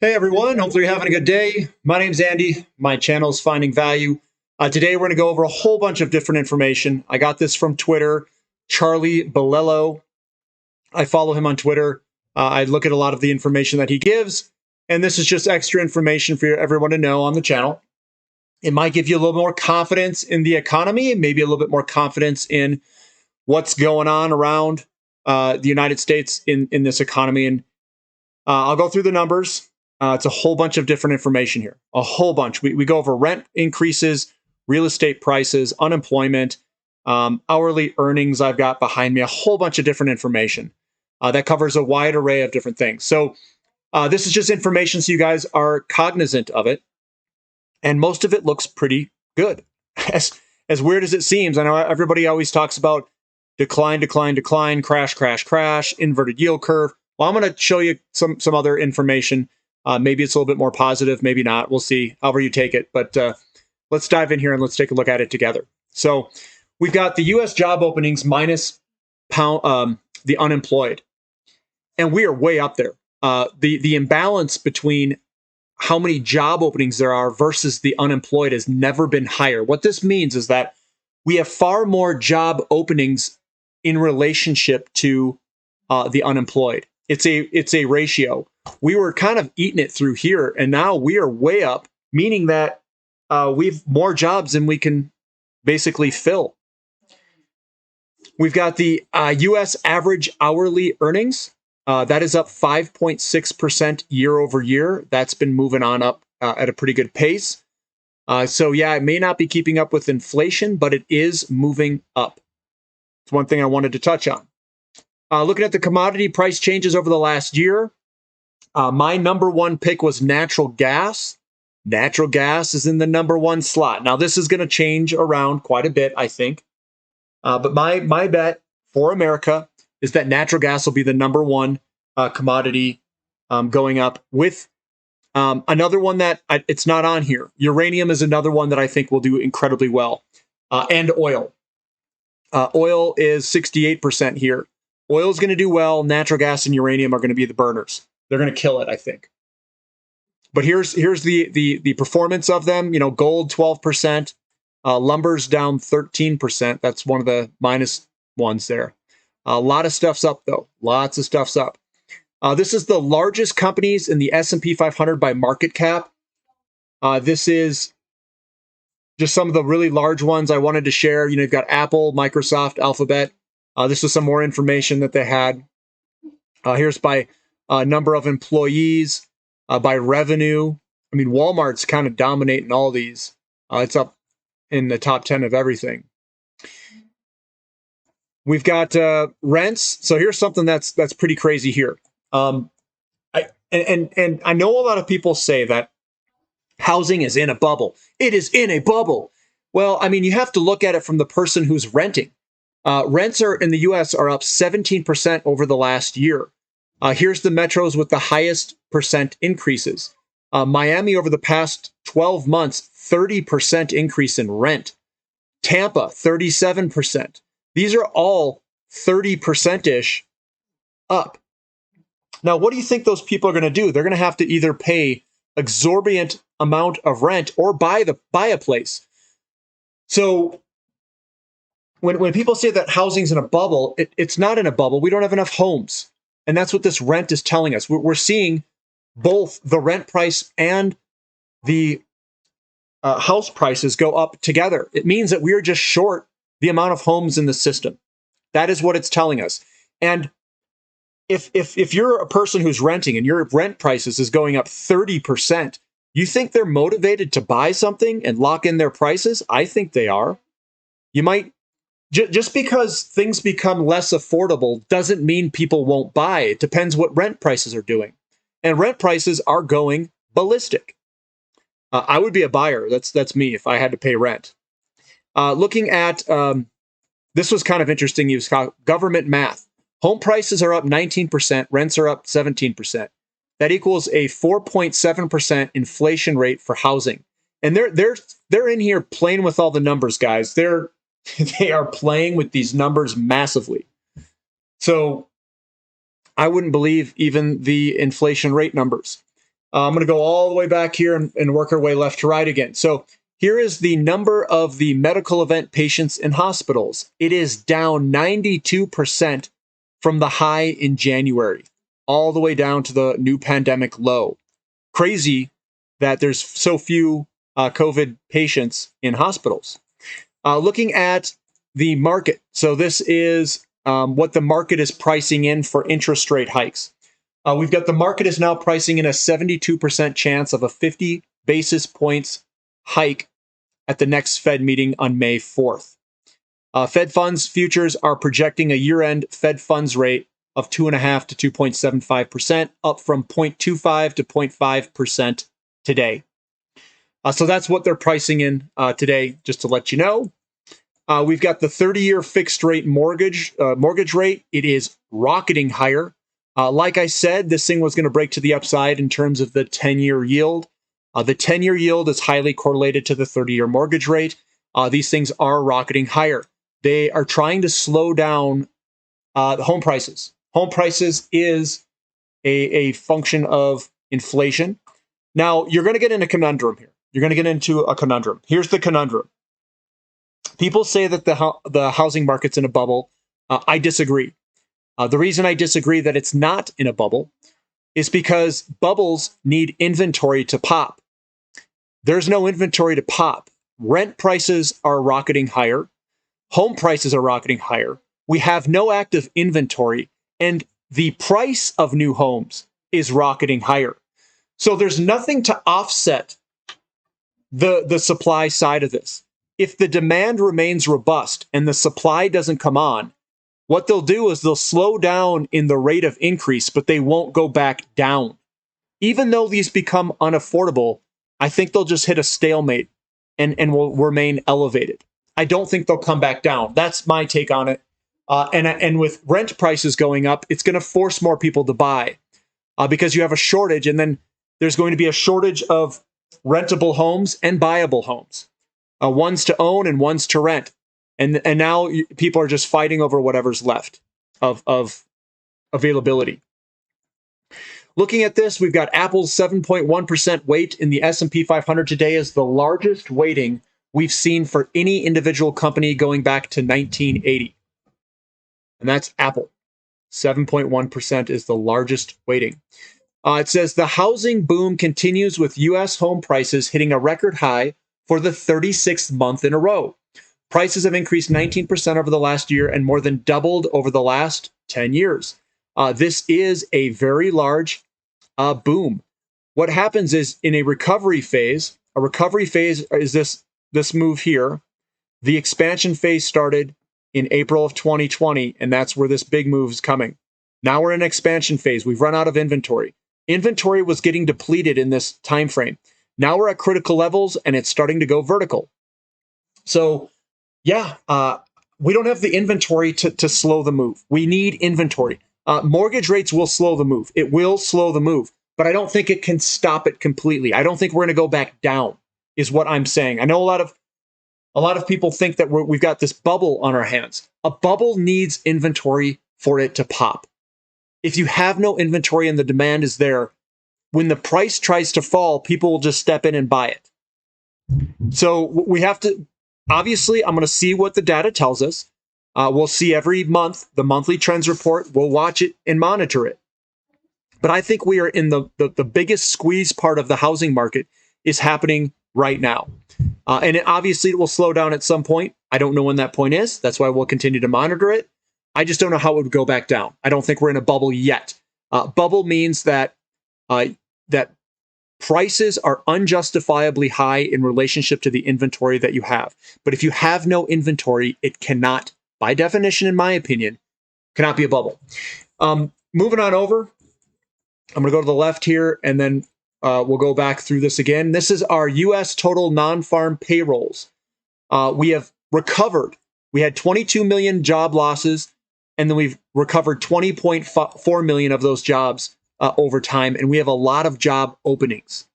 Hey everyone, hopefully you're having a good day. My name's Andy. My channel is Finding Value. Today we're going to go over a whole bunch of different information. I got this from Twitter. Charlie Bolello. I follow him on Twitter. I look at a lot of the information that he gives, and this is just extra information for everyone to know on the channel. It might give you a little more confidence in the economy, maybe a little bit more confidence in what's going on around the United States in this economy. And I'll go through the numbers. It's a whole bunch of different information here, a whole bunch. We go over rent increases, real estate prices, unemployment, hourly earnings I've got behind me, a whole bunch of different information that covers a wide array of different things. So this is just information so you guys are cognizant of it. And most of it looks pretty good. As weird as it seems, I know everybody always talks about decline, decline, decline, crash, crash, crash, inverted yield curve. Well, I'm going to show you some other information. Maybe it's a little bit more positive, maybe not. We'll see, however you take it. But let's dive in here and let's take a look at it together. So we've got the U.S. job openings minus the unemployed. And we are way up there. The imbalance between how many job openings there are versus the unemployed has never been higher. What this means is that we have far more job openings in relationship to the unemployed. It's a ratio. We were kind of eating it through here, and now we are way up, meaning that we've more jobs than we can basically fill. We've got the U.S. average hourly earnings. That is up 5.6% year over year. That's been moving on up at a pretty good pace. So yeah, it may not be keeping up with inflation, but it is moving up. It's one thing I wanted to touch on. Looking at the commodity price changes over the last year, my number one pick was natural gas. Natural gas is in the number one slot. Now, this is going to change around quite a bit, I think. But my bet for America is that natural gas will be the number one commodity going up with another one that it's not on here. Uranium is another one that I think will do incredibly well. And oil. Oil is 68% here. Oil is going to do well. Natural gas and uranium are going to be the burners. They're going to kill it, I think. But here's the performance of them. You know, gold 12%, lumber's down 13%. That's one of the minus ones there. A lot of stuff's up though. Lots of stuff's up. This is the largest companies in the S&P 500 by market cap. This is just some of the really large ones I wanted to share. You know, you've got Apple, Microsoft, Alphabet. This is some more information that they had. Here's by number of employees, by revenue. I mean, Walmart's kind of dominating all these. It's up in the top 10 of everything. We've got rents. So here's something that's pretty crazy here. I know a lot of people say that housing is in a bubble. It is in a bubble. Well, I mean, you have to look at it from the person who's renting. Rents in the U.S. are up 17% over the last year. Here's the metros with the highest percent increases. Miami over the past 12 months, 30% increase in rent. Tampa, 37%. These are all 30%-ish up. Now, what do you think those people are going to do? They're going to have to either pay exorbitant amount of rent or buy a place. So when people say that housing's in a bubble, it's not in a bubble. We don't have enough homes. And that's what this rent is telling us. We're seeing both the rent price and the house prices go up together. It means that we're just short the amount of homes in the system. That is what it's telling us. And if you're a person who's renting and your rent prices is going up 30%, you think they're motivated to buy something and lock in their prices? I think they are. You might just because things become less affordable doesn't mean people won't buy. It depends what rent prices are doing. And rent prices are going ballistic. I would be a buyer. That's me if I had to pay rent. Looking at, this was kind of interesting. Use government math. Home prices are up 19%. Rents are up 17%. That equals a 4.7% inflation rate for housing. And they're in here playing with all the numbers, guys. They are playing with these numbers massively. So I wouldn't believe even the inflation rate numbers. I'm going to go all the way back here and work our way left to right again. So here is the number of the medical event patients in hospitals. It is down 92% from the high in January, all the way down to the new pandemic low. Crazy that there's so few COVID patients in hospitals. Looking at the market. So this is what the market is pricing in for interest rate hikes. We've got the market is now pricing in a 72% chance of a 50 basis points hike at the next Fed meeting on May 4th. Fed funds futures are projecting a year-end Fed funds rate of 2.5% to 2.75%, up from 0.25 to 0.5% today. So that's what they're pricing in today, just to let you know. We've got the 30-year fixed rate mortgage rate. It is rocketing higher. Like I said, this thing was going to break to the upside in terms of the 10-year yield. The 10-year yield is highly correlated to the 30-year mortgage rate. These things are rocketing higher. They are trying to slow down the home prices. Home prices is a function of inflation. Now, you're going to get in a conundrum here. You're going to get into a conundrum. Here's the conundrum. People say that the housing market's in a bubble. I disagree. The reason I disagree that it's not in a bubble is because bubbles need inventory to pop. There's no inventory to pop. Rent prices are rocketing higher. Home prices are rocketing higher. We have no active inventory, and the price of new homes is rocketing higher. So there's nothing to offset the supply side of this. If the demand remains robust and the supply doesn't come on, what they'll do is they'll slow down in the rate of increase, but they won't go back down. Even though these become unaffordable, I think they'll just hit a stalemate and will remain elevated. I don't think they'll come back down. That's my take on it. And with rent prices going up, it's going to force more people to buy because you have a shortage, and then there's going to be a shortage of rentable homes and buyable homes, ones to own and ones to rent. And now people are just fighting over whatever's left of availability. Looking at this, we've got Apple's 7.1% weight in the S&P 500 today is the largest weighting we've seen for any individual company going back to 1980. And that's Apple. 7.1% is the largest weighting. It says the housing boom continues with U.S. home prices hitting a record high for the 36th month in a row. Prices have increased 19% over the last year and more than doubled over the last 10 years. This is a very large boom. What happens is in a recovery phase is this move here. The expansion phase started in April of 2020, and that's where this big move is coming. Now we're in an expansion phase. We've run out of inventory. Inventory was getting depleted in this time frame. Now we're at critical levels, and it's starting to go vertical. So, yeah, we don't have the inventory to slow the move. We need inventory. Mortgage rates will slow the move. It will slow the move, but I don't think it can stop it completely. I don't think we're going to go back down, is what I'm saying. I know a lot of people think that we've got this bubble on our hands. A bubble needs inventory for it to pop. If you have no inventory and the demand is there, when the price tries to fall, people will just step in and buy it. So we have to, obviously, I'm going to see what the data tells us. We'll see every month the monthly trends report. We'll watch it and monitor it. But I think we are in the biggest squeeze part of the housing market is happening right now. And obviously it will slow down at some point. I don't know when that point is. That's why we'll continue to monitor it. I just don't know how it would go back down. I don't think we're in a bubble yet. Bubble means that that prices are unjustifiably high in relationship to the inventory that you have. But if you have no inventory, it cannot, by definition, in my opinion, cannot be a bubble. Moving on over, I'm going to go to the left here, and then we'll go back through this again. This is our U.S. total non-farm payrolls. We have recovered. We had 22 million job losses, and then we've recovered 20.4 million of those jobs over time, and we have a lot of job openings.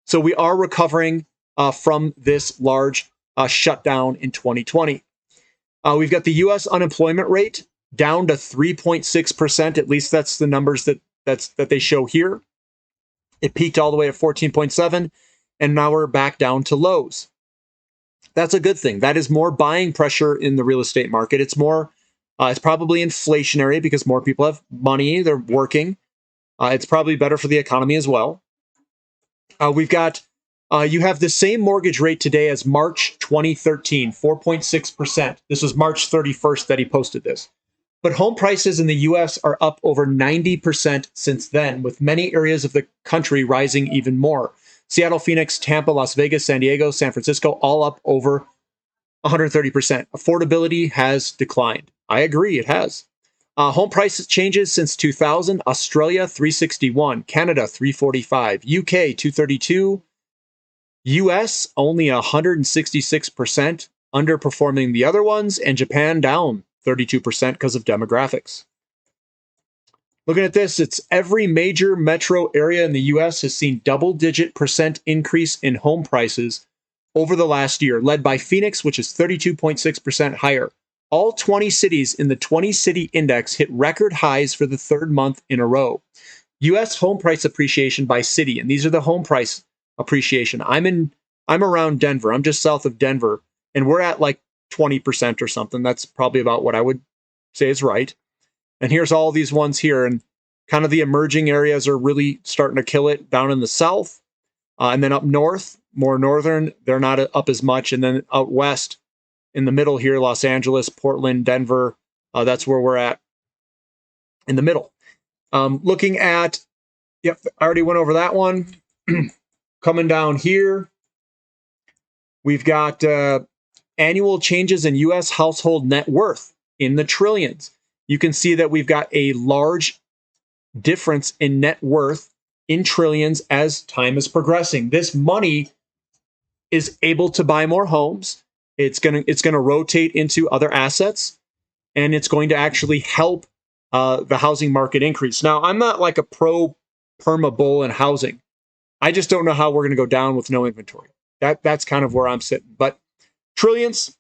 So we are recovering from this large shutdown in 2020. We've got the U.S. unemployment rate down to 3.6%. At least that's the numbers that they show here. It peaked all the way at 14.7, and now we're back down to lows. That's a good thing. That is more buying pressure in the real estate market. It's more, it's probably inflationary because more people have money, they're working. It's probably better for the economy as well. We've got, you have the same mortgage rate today as March 2013, 4.6%. This was March 31st that he posted this. But home prices in the US are up over 90% since then, with many areas of the country rising even more. Seattle, Phoenix, Tampa, Las Vegas, San Diego, San Francisco, all up over 130%. Affordability has declined. I agree, it has. Home price changes since 2000. Australia, 361. Canada, 345. UK, 232. US, only 166%, underperforming the other ones. And Japan, down 32% because of demographics. Looking at this, it's every major metro area in the US has seen double-digit percent increase in home prices over the last year, led by Phoenix, which is 32.6% higher. All 20 cities in the 20-city index hit record highs for the third month in a row. US home price appreciation by city, and these are the home price appreciation. I'm around Denver. I'm just south of Denver, and we're at like 20% or something. That's probably about what I would say is right. And here's all these ones here, and kind of the emerging areas are really starting to kill it down in the south. And then up north, more northern, they're not up as much. And then out west, in the middle here, Los Angeles, Portland, Denver, that's where we're at in the middle. Looking at, yep, I already went over that one. Coming down here, we've got annual changes in U.S. household net worth in the trillions. You can see that we've got a large difference in net worth in trillions as time is progressing. This money is able to buy more homes. It's gonna rotate into other assets, and it's going to actually help the housing market increase. Now, I'm not like a pro perma bull in housing. I just don't know how we're going to go down with no inventory. That's kind of where I'm sitting. But trillions,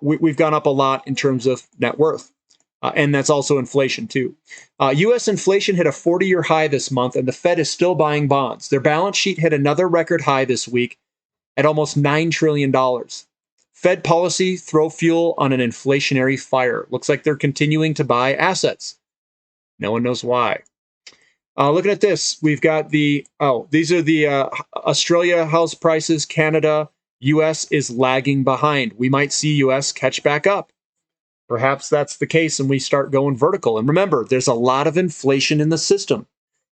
we've gone up a lot in terms of net worth. And that's also inflation, too. U.S. inflation hit a 40-year high this month, and the Fed is still buying bonds. Their balance sheet hit another record high this week at almost $9 trillion. Fed policy throw fuel on an inflationary fire. Looks like they're continuing to buy assets. No one knows why. Looking at this, we've got these are the Australia house prices, Canada, U.S. is lagging behind. We might see U.S. catch back up. Perhaps that's the case and we start going vertical. And remember, there's a lot of inflation in the system.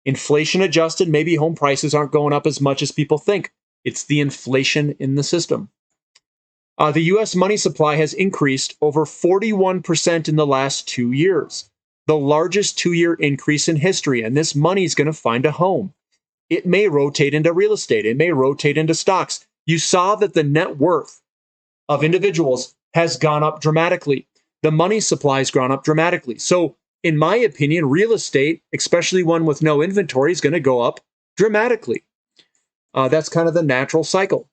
Inflation adjusted, maybe home prices aren't going up as much as people think. It's the inflation in the system. The U.S. money supply has increased over 41% in the last 2 years, the largest 2-year increase in history. And this money is going to find a home. It may rotate into real estate. It may rotate into stocks. You saw that the net worth of individuals has gone up dramatically. The money supply has gone up dramatically. So, in my opinion, real estate, especially one with no inventory, is going to go up dramatically. That's kind of the natural cycle.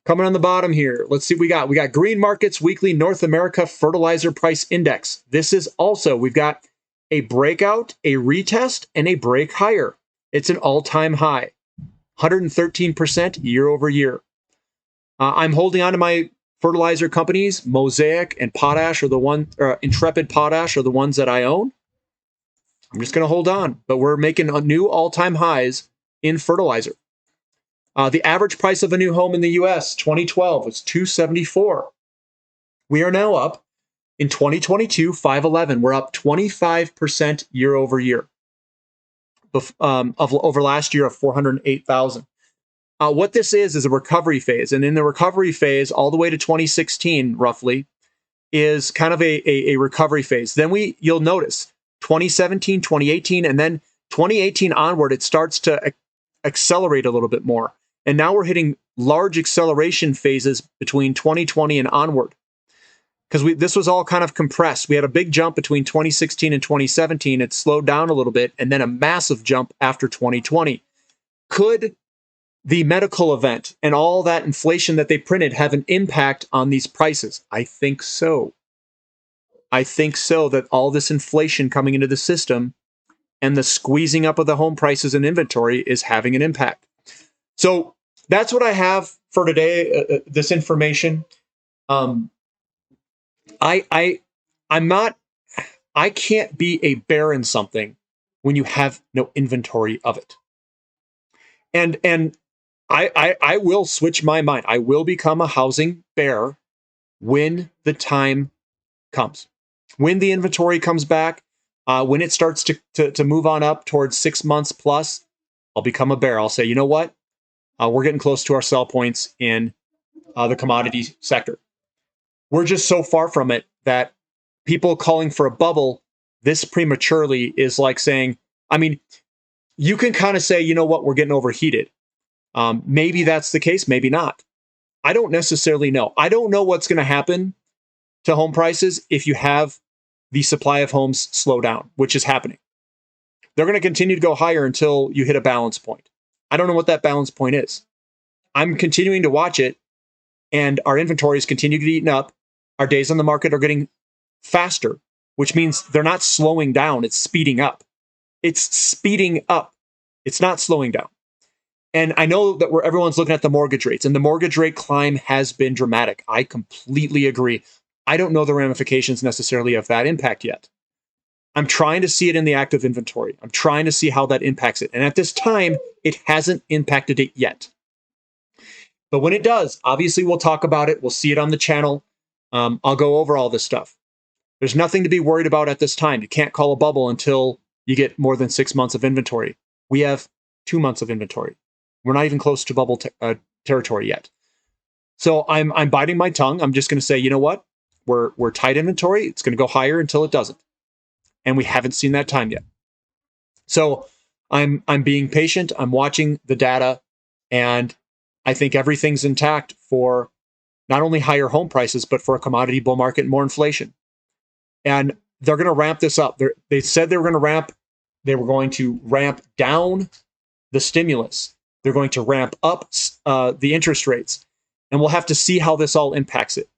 Coming on the bottom here, let's see what we got. We got Green Markets Weekly North America Fertilizer Price Index. This is also, we've got a breakout, a retest, and a break higher. It's an all-time high, 113% year over year. I'm holding on to my fertilizer companies. Mosaic and Potash are the one, Intrepid Potash are the ones that I own. I'm just going to hold on, but we're making a new all-time highs in fertilizer. The average price of a new home in the U.S. 2012 was $274. We are now up in 2022, $511. We're up 25% year over year. Over last year of 408,000. What this is a recovery phase. And in the recovery phase, all the way to 2016, roughly, is kind of a recovery phase. Then you'll notice 2017, 2018, and then 2018 onward, it starts to accelerate a little bit more. And now we're hitting large acceleration phases between 2020 and onward. Because this was all kind of compressed. We had a big jump between 2016 and 2017. It slowed down a little bit, and then a massive jump after 2020. Could the medical event and all that inflation that they printed have an impact on these prices? I think so. I think so, that all this inflation coming into the system and the squeezing up of the home prices and inventory is having an impact. So that's what I have for today. This information. I'm not. I can't be a bear in something when you have no inventory of it. And I will switch my mind. I will become a housing bear when the time comes, when the inventory comes back, when it starts to move on up towards 6 months plus. I'll become a bear. I'll say, you know what? We're getting close to our sell points in the commodity sector. We're just so far from it that people calling for a bubble this prematurely is like saying, I mean, you can kind of say, you know what, we're getting overheated. Maybe that's the case, maybe not. I don't necessarily know. I don't know what's going to happen to home prices if you have the supply of homes slow down, which is happening. They're going to continue to go higher until you hit a balance point. I don't know what that balance point is. I'm continuing to watch it, and our inventories continue to get eaten up. Our days on the market are getting faster, which means they're not slowing down. It's speeding up. It's speeding up. It's not slowing down. And I know that everyone's looking at the mortgage rates, and the mortgage rate climb has been dramatic. I completely agree. I don't know the ramifications necessarily of that impact yet. I'm trying to see it in the active inventory. I'm trying to see how that impacts it. And at this time, it hasn't impacted it yet. But when it does, obviously we'll talk about it. We'll see it on the channel. I'll go over all this stuff. There's nothing to be worried about at this time. You can't call a bubble until you get more than 6 months of inventory. We have 2 months of inventory. We're not even close to bubble territory yet. So I'm biting my tongue. I'm just going to say, you know what? We're tight inventory. It's going to go higher until it doesn't. And we haven't seen that time yet. So I'm being patient. I'm watching the data, and I think everything's intact for not only higher home prices, but for a commodity bull market and more inflation. And they're going to ramp this up. They said they were going to ramp down the stimulus. They're going to ramp up the interest rates. And we'll have to see how this all impacts it.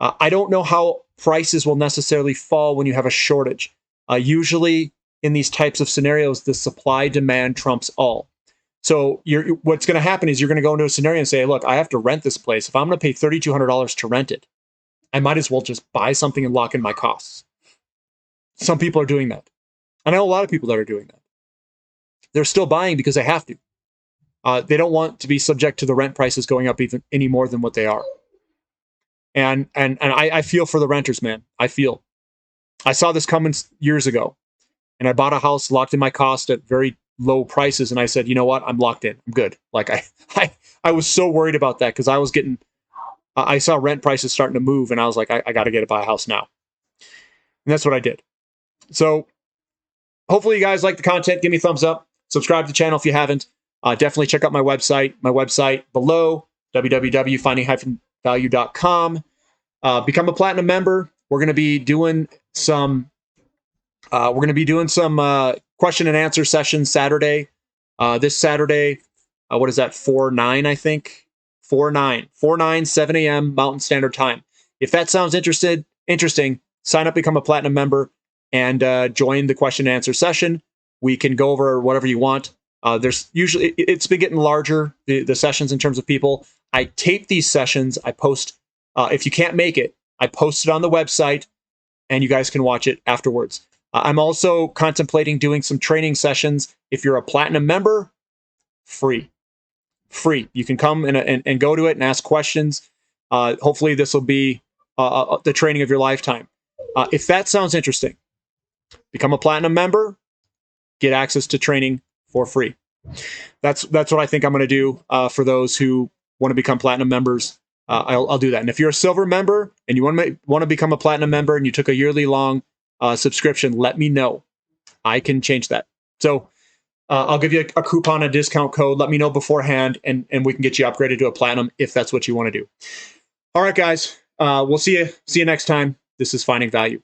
I don't know how prices will necessarily fall when you have a shortage. Usually in these types of scenarios, the supply demand trumps all. So what's going to happen is you're going to go into a scenario and say, look, I have to rent this place. If I'm going to pay $3,200 to rent it, I might as well just buy something and lock in my costs. Some people are doing that. I know a lot of people that are doing that. They're still buying because they have to. They don't want to be subject to the rent prices going up even any more than what they are. And I feel for the renters, man. I saw this coming years ago, and I bought a house, locked in my cost at very low prices, and I said, you know what? I'm locked in. I'm good. Like I was so worried about that because I saw rent prices starting to move, and I was like, I got to buy a house now. And that's what I did. So hopefully you guys like the content. Give me a thumbs up. Subscribe to the channel if you haven't. Definitely check out my website. My website below, www.finding-value.com. Become a platinum member. We're going to be doing some question and answer sessions Saturday. This Saturday, what is that? 4/9, I think. 4/9, 7 a.m. Mountain Standard Time. If that sounds interesting, sign up, become a platinum member, and join the question and answer session. We can go over whatever you want. It's been getting larger, the sessions in terms of people. I tape these sessions. I post, if you can't make it, I post it on the website, and you guys can watch it afterwards. I'm also contemplating doing some training sessions. If you're a platinum member, free. You can come and go to it and ask questions. Hopefully this will be the training of your lifetime. If that sounds interesting, become a platinum member, get access to training for free. That's what I think I'm going to do for those who want to become platinum members. I'll do that. And if you're a silver member and you want to become a platinum member and you took a yearly long subscription, let me know. I can change that. So I'll give you a coupon, a discount code. Let me know beforehand, and we can get you upgraded to a platinum if that's what you want to do. All right, guys. We'll see you next time. This is Finding Value.